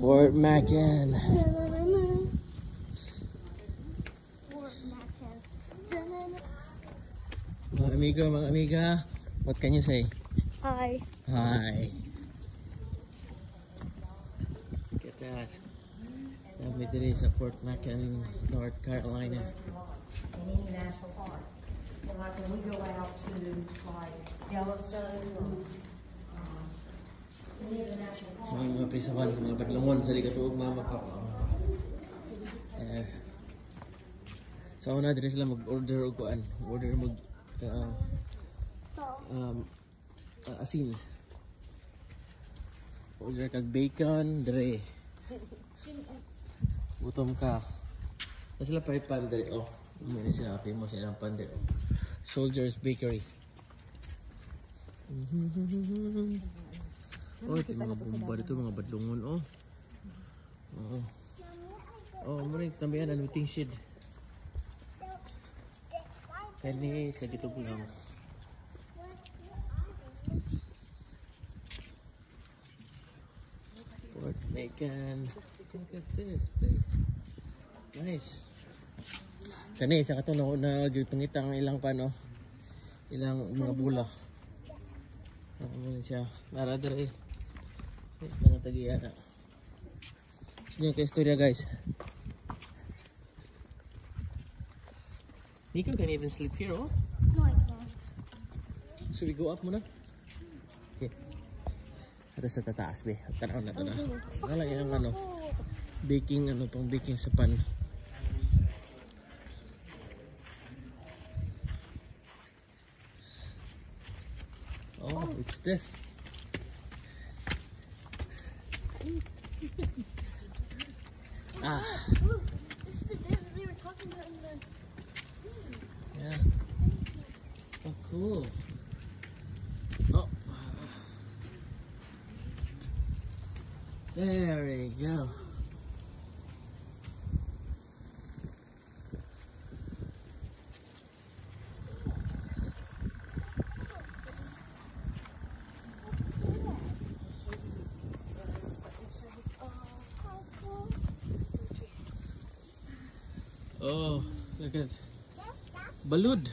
Fort Macon. Mga amiga, what can you say? Hi. Hi. Look at that. Lovely today sa Fort Macon, North Carolina. In any national parks. And like when we go out to like Yellowstone or any of the national Sa parks. mga prisawan, sa mga badlangon, sa ligatuog mga magpapa. So na din sila mag-order og kuan, order mag asin. Order kag bacon, dire. Gutom ka. Nasa sila pa pan dire oh. May sila famous silang pan dire. Oh. Soldiers Bakery. Oh, ito mga bomba dito, mga badlungon oh. Oo. Oh, muna yung tambayan ang meeting shed. Kani sa dito lang. Fort Macon. Look at this place. Nice. Kani sa kato na pangitang ilang pano. Ilang mga bula. Ano siya? Naradar eh. Mga tagiya na. Sige ka istorya guys. Nico can even sleep here, oh? No, I can't. Should we go up muna? Okay. Ito sa tataas, be. Tanaw na ito na. Wala yung ano, baking, ano pang baking sa pan. Oh, it's this. Ah. Look, this is the desert they were talking about in the... Yeah. Oh, cool. Oh. There we go. Oh, look at Balud.